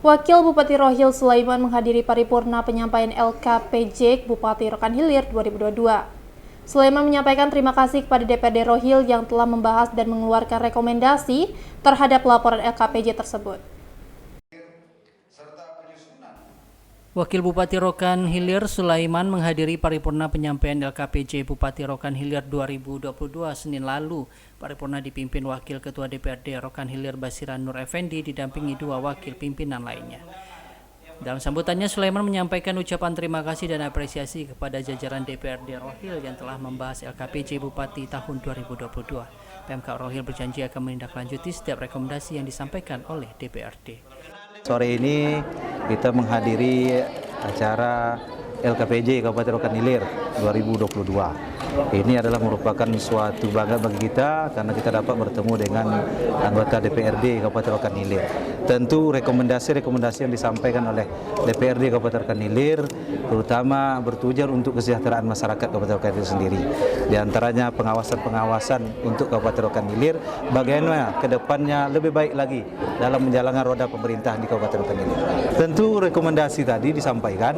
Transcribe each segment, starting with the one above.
Wakil Bupati Rohil Sulaiman menghadiri paripurna penyampaian LKPJ Bupati Rokan Hilir 2022. Sulaiman menyampaikan terima kasih kepada DPRD Rohil yang telah membahas dan mengeluarkan rekomendasi terhadap laporan LKPJ tersebut. Wakil Bupati Rokan Hilir Sulaiman menghadiri paripurna penyampaian LKPJ Bupati Rokan Hilir 2022 Senin lalu. Paripurna dipimpin Wakil Ketua DPRD Rokan Hilir Basiran Nur Effendi didampingi dua wakil pimpinan lainnya. Dalam sambutannya, Sulaiman menyampaikan ucapan terima kasih dan apresiasi kepada jajaran DPRD Rohil yang telah membahas LKPJ Bupati tahun 2022. Pemkab Rohil berjanji akan menindaklanjuti setiap rekomendasi yang disampaikan oleh DPRD. Sore ini kita menghadiri acara LKPJ Kabupaten Rokan Hilir 2022. Ini adalah merupakan suatu bangga bagi kita karena kita dapat bertemu dengan anggota DPRD Kabupaten Rokan Hilir. Tentu rekomendasi-rekomendasi yang disampaikan oleh DPRD Kabupaten Rokan Hilir terutama bertujuan untuk kesejahteraan masyarakat Kabupaten Rokan Hilir sendiri. Di antaranya pengawasan-pengawasan untuk Kabupaten Rokan Hilir, bagaimana ke depannya lebih baik lagi dalam menjalankan roda pemerintah di Kabupaten Rokan Hilir. Tentu rekomendasi tadi disampaikan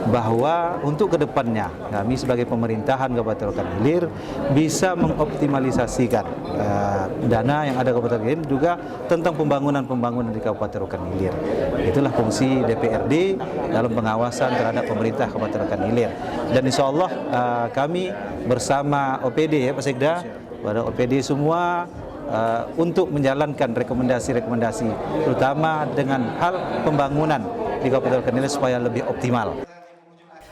bahwa untuk kedepannya kami sebagai pemerintahan Kabupaten Rokan Hilir bisa mengoptimalisasikan dana yang ada Kabupaten Rokan Hilir juga tentang pembangunan di Kabupaten Rokan Hilir. Itulah fungsi DPRD dalam pengawasan terhadap pemerintah Kabupaten Rokan Hilir. Dan insya Allah kami bersama OPD ya Pak Sekda, pada OPD semua untuk menjalankan rekomendasi-rekomendasi terutama dengan hal pembangunan di Kabupaten Rokan Hilir supaya lebih optimal.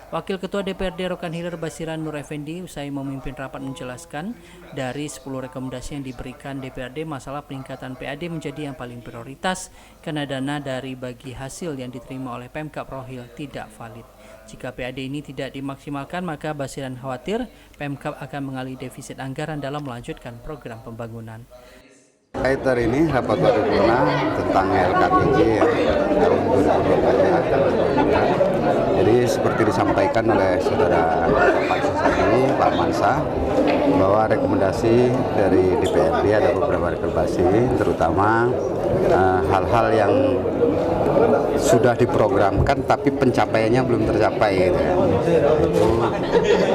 Wakil Ketua DPRD Rokan Hilir Basiran Nur Effendi usai memimpin rapat menjelaskan dari 10 rekomendasi yang diberikan DPRD masalah peningkatan PAD menjadi yang paling prioritas karena dana dari bagi hasil yang diterima oleh Pemkab Rohil tidak valid. Jika PAD ini tidak dimaksimalkan maka Basiran khawatir Pemkab akan mengalih defisit anggaran dalam melanjutkan program pembangunan. Kait hari ini rapat paripurna tentang LKPJ tahun 2022. Jadi seperti disampaikan oleh Saudara Pak Sesadi, Pak Mansa, bahwa rekomendasi dari DPRD ada beberapa rekomendasi, terutama hal-hal yang sudah diprogramkan tapi pencapaiannya belum tercapai. Gitu ya. Itu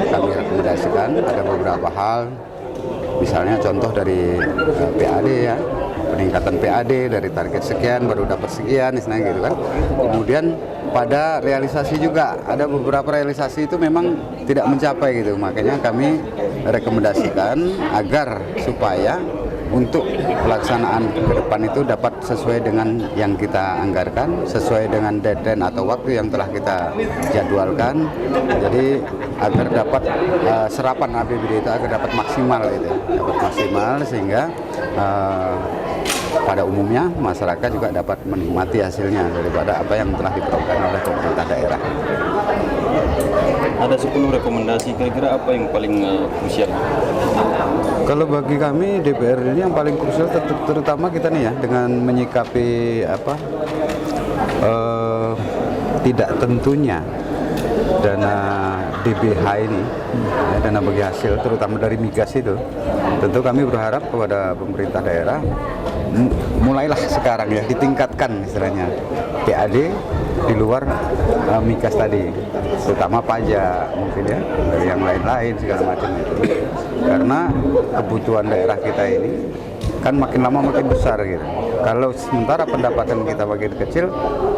kami rekomendasikan ada beberapa hal. Misalnya contoh dari PAD ya, peningkatan PAD dari target sekian baru dapat sekian, istilahnya gitu kan. Kemudian pada realisasi juga ada beberapa realisasi itu memang tidak mencapai gitu. Makanya kami rekomendasikan agar supaya untuk pelaksanaan ke depan itu dapat sesuai dengan yang kita anggarkan, sesuai dengan deadline atau waktu yang telah kita jadwalkan. Jadi agar dapat serapan APBD itu agar dapat maksimal gitu, dapat maksimal sehingga pada umumnya masyarakat juga dapat menikmati hasilnya daripada apa yang telah diperoleh oleh pemerintah daerah. Ada 10 rekomendasi, kira-kira apa yang paling krusial? Kalau bagi kami DPR ini yang paling krusial terutama kita nih ya dengan menyikapi tidak tentunya dana DBH ini, dana bagi hasil terutama dari migas itu. Tentu kami berharap kepada pemerintah daerah mulailah sekarang ya ditingkatkan istilahnya PAD di luar migas tadi, terutama pajak mungkin ya, dari yang lain-lain segala macam itu. Karena kebutuhan daerah kita ini kan makin lama makin besar gitu. Kalau sementara pendapatan kita makin kecil,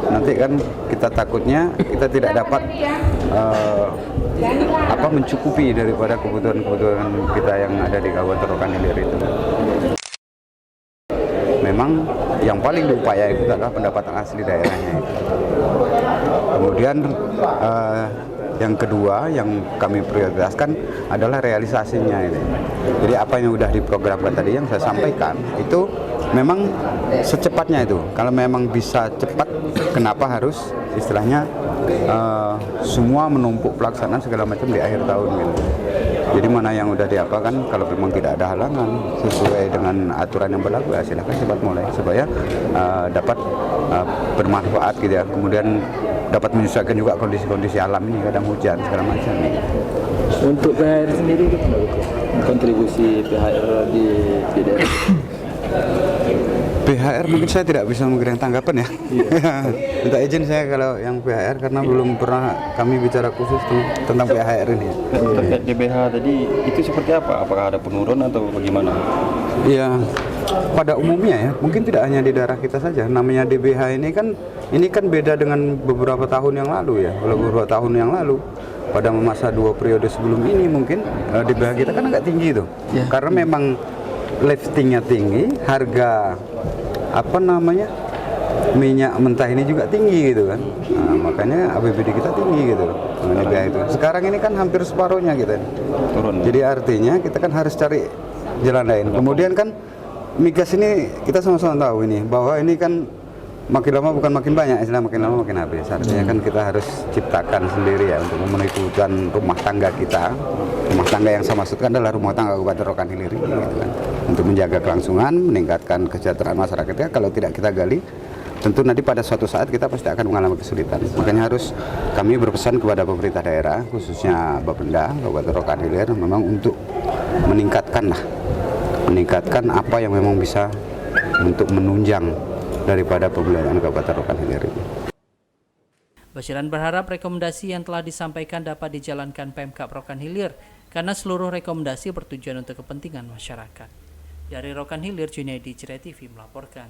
nanti kan kita takutnya kita tidak dapat mencukupi daripada kebutuhan-kebutuhan kita yang ada di Kabupaten Rokan Hilir itu. Memang yang paling diupaya itu adalah pendapatan asli daerahnya. Kemudian yang kedua yang kami prioritaskan adalah realisasinya ini. Jadi apa yang sudah diprogramkan tadi yang saya sampaikan itu memang secepatnya itu. Kalau memang bisa cepat, kenapa harus istilahnya semua menumpuk pelaksanaan segala macam di akhir tahun gitu. Jadi mana yang udah diapakan, kalau memang tidak ada halangan sesuai dengan aturan yang berlaku ya silahkan cepat mulai supaya dapat bermanfaat gitu ya. Kemudian dapat menyesuaikan juga kondisi-kondisi alam ini, kadang hujan segala macam. Untuk PHR sendiri kontribusi PHR di daerah PHR mungkin saya tidak bisa memberikan tanggapan ya. Minta izin saya kalau yang PHR karena belum pernah kami bicara khusus tentang PHR ini. Terkait DBH tadi itu seperti apa? Apakah ada penurunan atau bagaimana? Ya, pada umumnya ya, mungkin tidak hanya di daerah kita saja. Namanya DBH ini kan beda dengan beberapa tahun yang lalu ya. Kalau beberapa tahun yang lalu pada masa 2 periode sebelum ini mungkin DBH kita kan agak tinggi tuh. Karena memang liftingnya tinggi, harga minyak mentah ini juga tinggi gitu kan. Nah, makanya APBD kita tinggi gitu DBH itu. Sekarang ini kan hampir separuhnya gitu. Turun. Jadi artinya kita kan harus cari jalan lain. Kemudian kan migas ini kita sama-sama tahu ini bahwa ini kan makin lama bukan makin banyak, istilah makin lama makin habis. Artinya kan kita harus ciptakan sendiri ya untuk memenuhi kebutuhan rumah tangga kita. Rumah tangga yang saya maksudkan adalah rumah tangga Kabupaten Rokan Hilir ini gitu kan. Untuk menjaga kelangsungan, meningkatkan kesejahteraan masyarakatnya. Kalau tidak kita gali, tentu nanti pada suatu saat kita pasti akan mengalami kesulitan. Makanya harus kami berpesan kepada pemerintah daerah, khususnya Bapenda Kabupaten Rokan Hilir, memang untuk meningkatkan apa yang memang bisa untuk menunjang daripada pemeliharaan Kabupaten Rokan Hilir ini. Basiran berharap rekomendasi yang telah disampaikan dapat dijalankan Pemkab Rokan Hilir karena seluruh rekomendasi bertujuan untuk kepentingan masyarakat. Dari Rokan Hilir, Junaidi, Cirai TV melaporkan.